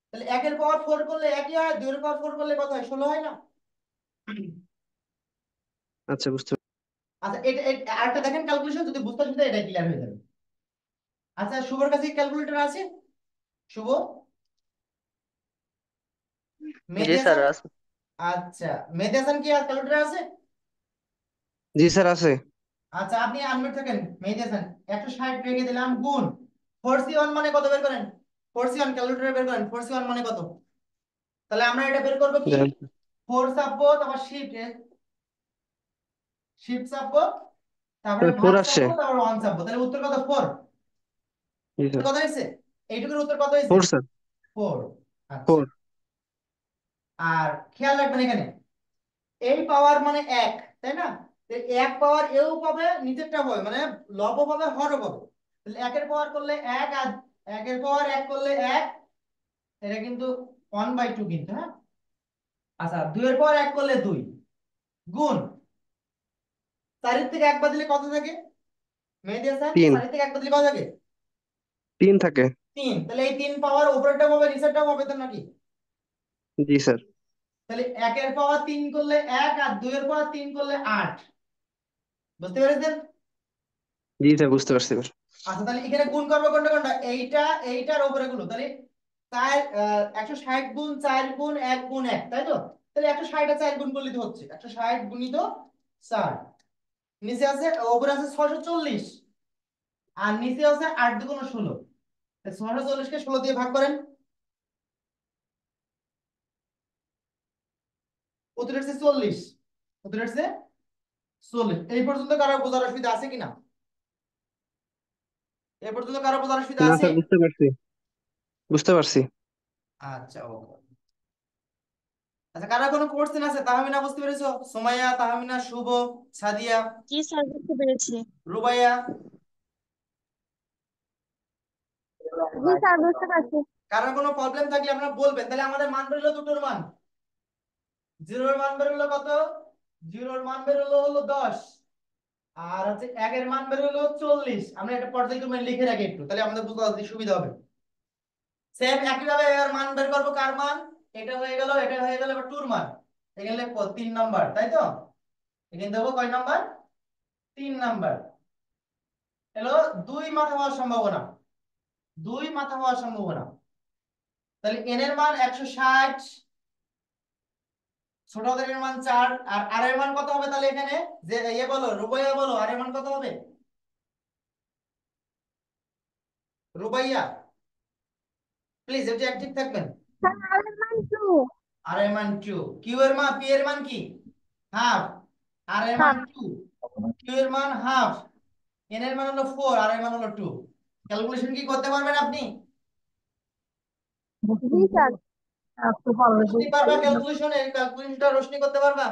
তাহলে 1 এর পাওয়ার 4 করলে 1ই হয়, 2 এর পাওয়ার 4 করলে কত হয়? 16 হয় না? আচ্ছা, বুঝতে আচ্ছা আরেকটা দেখেন ক্যালকুলেশন, যদি বুঝতে সুবিধা এটা ক্লিয়ার হয়ে যাবে। আচ্ছা শুভর কাছে ক্যালকুলেটর আছে? শুভ, জি মেহেদী স্যার হাসান? আছে। আচ্ছা মেহেদী হাসান কি আর ক্যালকুলেটর আছে? জি স্যার, আছে। আচ্ছা আপনি আনমিউট থাকেন মেহেদী হাসান। 160 রেখে দিলাম গুণ 4c1 মানে কত বের করেন? 4c1 ক্যালকুলেটরে বের করেন, 4c1 মানে কত? তাহলে আমরা এটা বের করব কি? 4 চাপবো, তারপর শিফট শিফট চাপবো, তারপরে ভাগ 4 আসছে। চাপবো, তারপর 1 চাপবো, তাহলে উত্তর কত? 4। জি উত্তর স্যার। কত হয়েছে? এইটুকুর উত্তর কত হয়েছে? 4 স্যার। 4। আচ্ছা 4। আর খেয়াল রাখবেন এখানে এই পাওয়ার মানে 1, তাই না? তো 1 পাওয়ার এও পাবে নিচেরটা পাবে, মানে লবও পাবে হরও পাবে। তাহলে 1 এর পাওয়ার করলে 1 আর 1 এর পাওয়ার 1 করলে 1, এটা কিন্তু 1/2 কিন্তু, হ্যাঁ। আচ্ছা 2 এর পাওয়ার 1 করলে 2 গুণ 4 এর থেকে 1 বাদ দিলে কত থাকে? মেহেদী হাসান 3। 4 এর থেকে 1 বাদ দিলে কত থাকে? 3 থাকে। 3। তাহলে এই 3 পাওয়ার উপরেরটা পাবে নিচেরটাও পাবে তো নাকি? জি স্যার। তাহলে 1 এর পাওয়ার 3 করলে 1 আর 2 এর পাওয়ার 3 করলে 8। বুঝতে পেরেছেন? জি স্যার, বুঝতে পারছি এবার। আচ্ছা তাহলে এখানে গুণ করবো কোনটা কোনটা? এইটা এইটার উপরে গুলো, তাহলে 160 গুণ 4 গুণ 1 গুণ 1, তাই তো? তাহলে 160 আর 4 গুণ করলে তো হচ্ছে 160 গুণিত 4। নিচে আছে, উপরে আছে 640 আর নিচে আছে 8 দুগুণ 16। 640 কে 16 দিয়ে ভাগ করেন, উত্তর হচ্ছে 40। উত্তর হচ্ছে 40। এই পর্যন্ত কারো বোঝার অসুবিধা আছে কিনা? এই পর্যন্ত কারো বোঝার অসুবিধা না আছে? স্যার, বুঝতে পারছি। বুঝতে পারছি। আচ্ছা ওকে। আচ্ছা কারো কোনো কোশ্চেন আছে? তাহমিনা বুঝতে পেরেছো? সুমাইয়া, তাহমিনা, শুভ, সাদিয়া, জি স্যার, বুঝতে পেরেছি। রুবাইয়া? জি স্যার, বুঝতে পারছি। কারো কোনো প্রবলেম থাকলে আপনারা বলবেন। তাহলে আমাদের মান বেরোলো দুটোর মান। জিরোর মান বেরোলো কত? জিরোর মান বেরোলো হলো 10, আর হচ্ছে 1 এর মান বেরোলো 40। আমরা এটা পর্যায়ক্রমে লিখে রাখি একটু, তাহলে আমাদের বুঝতে সুবিধা হবে। সেম একই ভাবে এর মান বের করবো, কার মান? এটা হয়ে গেল, এটা হয়ে গেল, এবার টুর মান। এখানে লিখবো 3 নাম্বার, তাই তো? এখানে দেবো কয় নাম্বার? 3 নাম্বার। হলো 2 মাথা হওয়ার সম্ভাবনা, 2 মাথা হওয়ার সম্ভাবনা। তাহলে n এর মান 160, ছোটদের এর মান 4, আর আর এর মান কত হবে তাহলে এখানে? যে ইয়ে বলো, রুবাইয়া বলো, আর এর মান কত হবে? রুবাইয়া প্লিজ একটু অ্যাক্টিভ থাকবেন। স্যার আরেকবার একটু। আর এর মান 2, কিউ এর মান, পি এর মান কি? হাফ, আর এর মান হাফ। 2, কিউ এর মান হাফ, এন এর মান হলো 4, আর এর মান হলো 2। ক্যালকুলেশন কি করতে পারবেন আপনি? জি স্যার। রোশনি পারবা ক্যালকুলেশনে? ক্যালকুলেশনটা রোশনি করতে পারবা?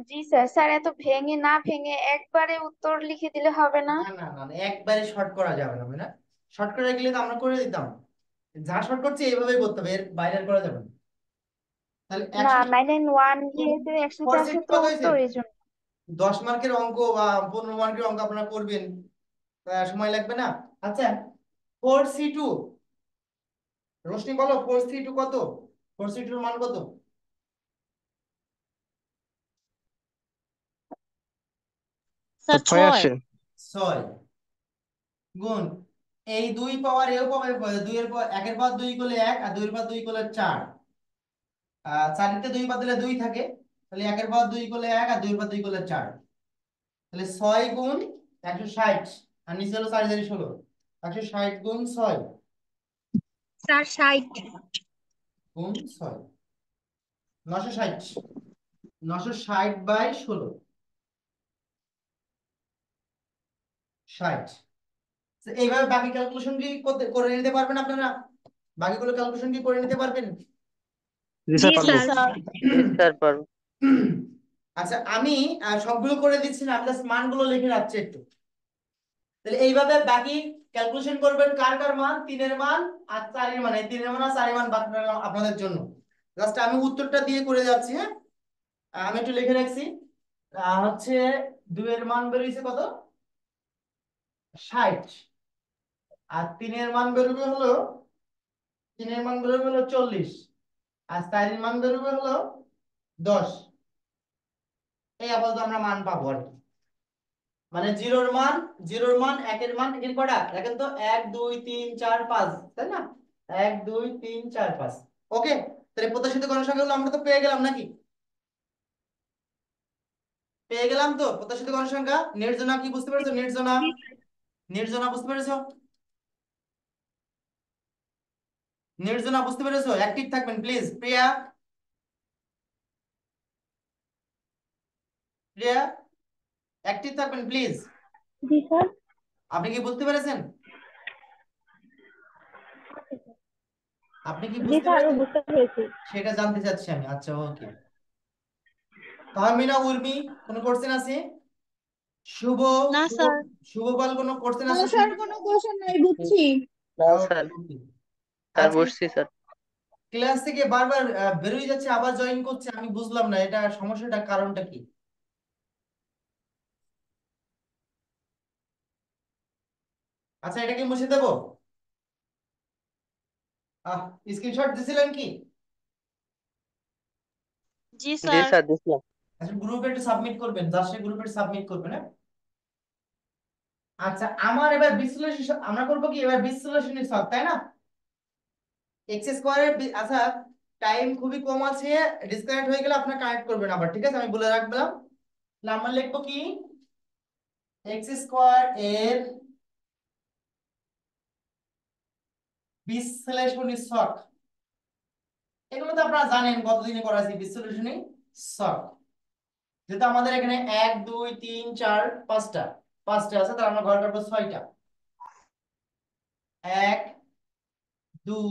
জি স্যার। স্যার এত ভেঙে না ভেঙে একবারে উত্তর লিখে দিলে হবে না? না না না না, একবারে শর্ট করা যাবে না, না। শর্ট করে গেলে তো আমরা করে দিতাম। যা শর্ট করছি এইভাবেই করতে হবে, এর বাইরে আর করা যাবে না। তাহলে না, 100 991 যেহেতু 104 4 সূত্র কত হয়েছে? উত্তর, এই জন্য। 10 মার্কের অঙ্ক বা 15 মার্কের অঙ্ক আপনারা করবেন, সময় লাগবে না। আচ্ছা, 4C2, রোশনি বলো 4C2 কত? 4C2 এর মান কত? স্যার 6 6। আসে। 6 গুণ এই 2 পাওয়ার এও পাবে, 2 এর পাওয়ার 1 এর পাওয়ার 2 করলে 1, আর 2 এর পাওয়ার 2 করলে 4। 4 তে 2 বাদ দিলে 2 থাকে, তাহলে 1 এর পাওয়ার 2 করলে 1, আর 2 এর পাওয়ার 2 করলে 4। তাহলে 6 গুণ 160, আর নিচে হলো 4 4 16, 160 গুণ 6 স্যার 60। গুণ 6, 960। 960/16, 60। তো এইভাবে বাকি ক্যালকুলেশন কি করে নিতে পারবেন আপনারা? বাকিগুলো ক্যালকুলেশন কি করে নিতে পারবেন? জি জি স্যার পারবো। জি স্যার। স্যার। স্যার পারবো। আচ্ছা, আমি সবগুলো করে দিচ্ছি না, আমি জাস্ট মানগুলো লিখে রাখছি একটু। তাহলে এইভাবে বাকি ক্যালকুলেশন করবেন, কার কার মান, 3-এর মান আর 4-এর মান, এই 3-এর মান আর 4-এর মান বাদ রাখলাম আপনাদের জন্য। জাস্ট আমি উত্তরটা দিয়ে করে যাচ্ছি। হ্যাঁ, আমি একটু লিখে রাখছি। হচ্ছে 2-এর মান বেরিয়েছে কত? 60। আর 3-এর মান বেরোবে হলো 40। আর 4-এর মান বেরোবে হলো 10। এই আপাতত আমরা মান পাবো আর কি। মানে জিরোর মান 1-এর মান এর কটা দেখেন তো, 1 2 3 4 5, তাই না? 1 2 3 4 5। ওকে, তাহলে প্রত্যাশিত গণসংখ্যাগুলো আমরা তো পেয়ে গেলাম নাকি? পেয়ে গেলাম তো প্রত্যাশিত গণসংখ্যা। নির্জনা কি বুঝতে পেরেছো? নির্জনা, নির্জনা বুঝতে পেরেছো? নির্জনা বুঝতে পেরেছো? অ্যাক্টিভ থাকবেন প্লিজ। প্রিয়া, প্রিয়া অ্যাক্টিভ থাকবেন প্লিজ। জি স্যার। আপনি কি বুঝতে পেরেছেন? আপনি কি জি বুঝতে স্যার, আমি পেরেছেন বুঝতে পেরেছি। সেটা জানতে চাচ্ছি আমি। আচ্ছা, ওকে। তাহমিনা, উর্মি, কোনো কোশ্চেন আছে? শুভ, না শুভ, স্যার। শুভপাল, কোনো কোশ্চেন না আছে? স্যার, কোনো কোশ্চেন নাই, বুঝছি। না ওকে, স্যার। ওকে। স্যার আচ্ছা, বসছি স্যার। ক্লাস থেকে বারবার বেরোয় যাচ্ছে, আবার জয়েন করছে, আমি বুঝলাম না এটা সমস্যাটা, কারণটা কি? আচ্ছা, এটা কি মুছে দেবো? স্ক্রিনশট দিছিলেন কি? জি জি স্যার। স্যার দিছিলাম। আচ্ছা, গ্রুপে একটু সাবমিট করবেন, জাস্ট গ্রুপে সাবমিট করবেন। হ্যাঁ, আচ্ছা, আমার এবার বিশ্লেষণ আমরা করবো কি, এবার বিশ্লেষণী ছক, তাই না? এক্স স্কোয়ারের, আচ্ছা টাইম খুবই কম আছে, ডিসকানেক্ট হয়ে গেলে আপনার কানেক্ট করবেন আবার, ঠিক আছে? আমি বলে রাখলাম। তাহলে আমরা লিখবো কি, এক্স স্কোয়ার এর বিশ্লেষণী ছক। এগুলো তো আপনারা জানেন, কতদিনে করাইছি বিশ্লেষণী ছক। যেহেতু আমাদের এখানে 1 2 3 4 5টা, 5টা আছে, তাহলে আমরা ঘর কাটবো 6টা। 1 2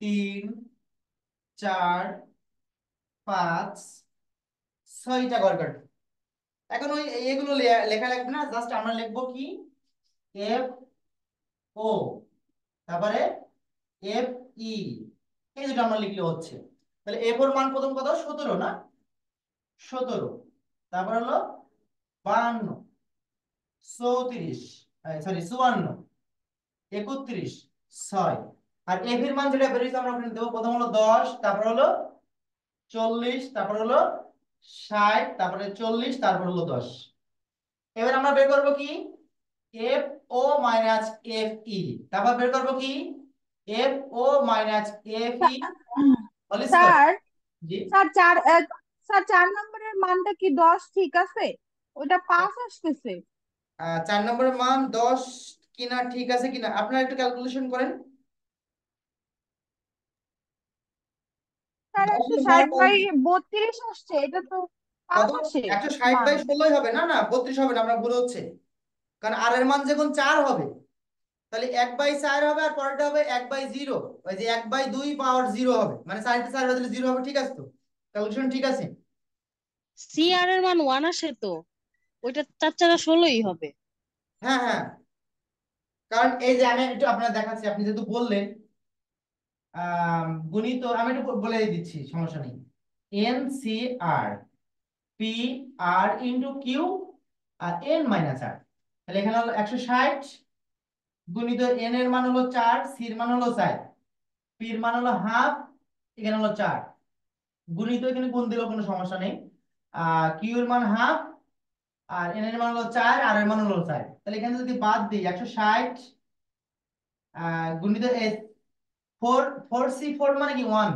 3 4 5 6টা ঘর কাটবো। এখন ওই এগুলো লেখা লাগবে না, জাস্ট আমরা লিখবো কি, এফ ও, তারপরে এফ ই, এই দুটো আমরা লিখলে হচ্ছে। তাহলে এফ ওর মান প্রথম কত? 17 না? 17, তারপর হলো 52, 34, সরি 54, 31, 6। আর এফ এর মান যেটা বেরিয়েছে আমরা ওখানে দেবো, প্রথম হলো 10, তারপর হলো 40, তারপর হলো 60, তারপরে 40, তারপর হলো 10। এবার আমরা বের করবো কি, F O minus F E. তারপর বের করবো কি, F O minus F E whole square. Sir, জি, স্যার স্যার 4 নম্বরের মানটা কি 10 ঠিক আছে? ওটা 5 আসতেছে। 4 নম্বরের মান 10 কিনা, ঠিক আছে কিনা আপনারা একটু ক্যালকুলেশন করেন। স্যার 10 এর 160/32 আসছে, এটা তো কত? 5 আসে 160 মান। বাই 16 হবে না, না 32 হবে না, আমরা ভুল হচ্ছে। কারণ আর এর মান যখন 4 হবে, তাহলে 1/4 হবে, আর পরেরটা হবে 1/0, ওই যে 1/2 পাওয়ার 0 হবে, মানে 4/4 বদলে 0 হবে, ঠিক আছে তো? ক্যালকুলেশন ঠিক আছে? সি আর এর মান 1 আসে তো, ওইটা 4 4 16ই হবে। হ্যাঁ, হ্যাঁ, কারণ এই যে আমি একটু আপনার দেখাচ্ছি, আপনি যেহেতু বললেন, গুণিত, আমি একটু বলে দিচ্ছি, সমস্যা নেই। এন সি আর P R into Q R N minus আর, তাহলে এখানে হলো 160 গুণিত এন এর মান হলো 4, সি এর মান হলো 4, পি এর মান হলো হাফ, এখানে হলো 4, গুণিত এখানে গুণ দিলেও কোনো সমস্যা নেই। কিউ এর মান হাফ, আর এন এর মান হলো 4, আর এর মান হলো 4, তাহলে এখানে যদি বাদ দিই 160 গুণিত 4, 4c4 মানে কি 1,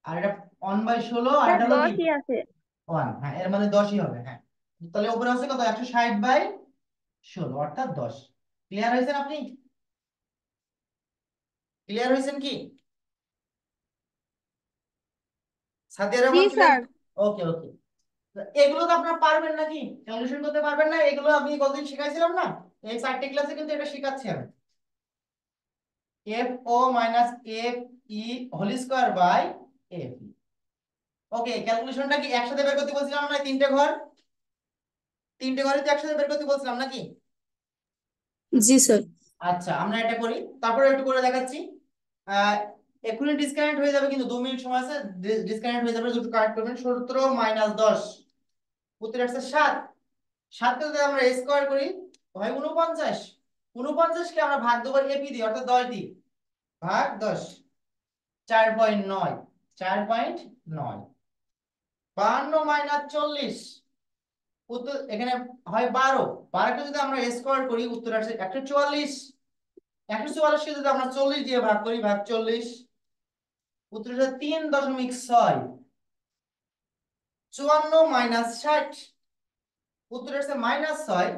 আর এটা 1/16, আর স্যার এটা হলো কি 10ই আছে। 1, হ্যাঁ এর মানে 10ই হবে, হ্যাঁ। তাহলে উপরে আছে কত, 160/16 অর্থাৎ 10। ক্লিয়ার হয়েছেন আপনি? ক্লিয়ার হয়েছেন কি সাদিয়া জি রহমান, ক্লিয়ার? স্যার। ওকে ওকে। এগুলো তো আপনারা পারবেন নাকি, ক্যালকুলেশন করতে পারবেন না? এগুলো আমি কতদিন শিখাইছিলাম না, এই 4টে ক্লাসে কিন্তু এটা শেখাচ্ছি আমি। F O minus F E whole square by F. Okay, ক্যালকুলেশনটা কি একসাথে বের করতে বলছিলাম না? তিনটে ঘরে তো একসাথে বের করতে বলছিলাম নাকি? জি স্যার। আচ্ছা, আমরা এটা করি, তারপরে একটু করে দেখাচ্ছি। আহ এক্ষুনি ডিসকানেক্ট হয়ে যাবে, কিন্তু 2 মিনিট সময় আছে, ডিসকানেক্ট হয়ে যাবে, দুটো কারেক্ট করবেন। 17 মাইনাস 10, উত্তর আসছে 7। 7কে যদি আমরা স্কোয়ার করি হয় 49, 49কে আমরা ভাগ দেবো এপি দিই, অর্থাৎ 10 দিই, ভাগ 10, 4.9, 4.9। 52 মাইনাস 40, উত্তর এখানে হয় 12, 12কে যদি আমরা স্কোয়ার করি উত্তর আসছে 144, 144কে যদি আমরা 40 দিয়ে ভাগ করি, ভাগ 40, উত্তর আসছে 3.6। 54 মাইনাস 60, উত্তর আসছে -6,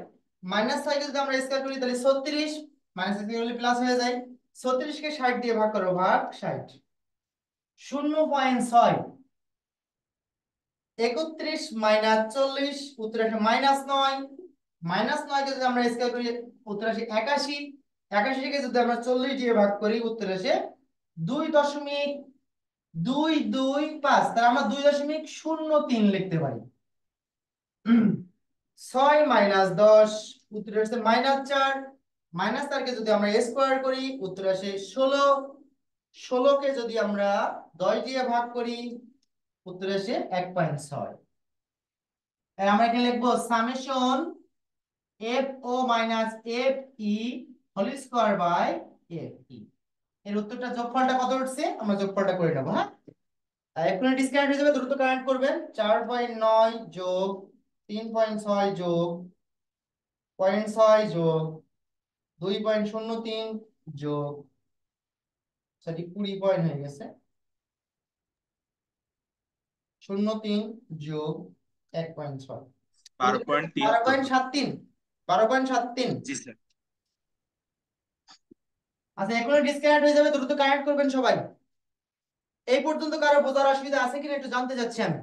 -6কে যদি আমরা স্কয়ার করি তাহলে 36, মাইনাস করলে প্লাস হয়ে যায়, 36কে 60 দিয়ে ভাগ করো, ভাগ 60, 0.6। 31 মাইনাস 40, উত্তর আসে -9, -9কে যদি আমরা স্কয়ার করি উত্তর আসে 81, 81কে যদি আমরা 40 দিয়ে ভাগ করি উত্তর আসে 2.225, তাহলে আমরা 2.03 লিখতে পারি। 6 মাইনাস 10, উত্তর আসছে -4, -4কে যদি আমরা স্কোয়ার করি উত্তর আসে 16, 16কে যদি আমরা 10 দিয়ে ভাগ করি উত্তর আসে 1.6। আমরা এখানে লিখবো summation F O minus F E whole square by F E. এর উত্তরটা, যোগফলটা কত উঠছে আমরা যোগফলটা করে নেবো, হ্যাঁ। এক্ষুনি ডিসকানেক্ট হয়ে যাবে, দ্রুত কানেক্ট করবেন। 4.9 যোগ 3.6 যোগ 0.6 যোগ 2.03 যোগ, সেটি 20 পয়েন্ট হয়ে গেছে, 03 যোগ 1.6, 12.73। 12.73। জি স্যার। আচ্ছা, এখনো ডিসকানেক্ট হয়ে যাবে, দ্রুত কানেক্ট করবেন সবাই। এই পর্যন্ত কারো বোঝার অসুবিধা আছে কিনা একটু জানতে চাচ্ছি আমি।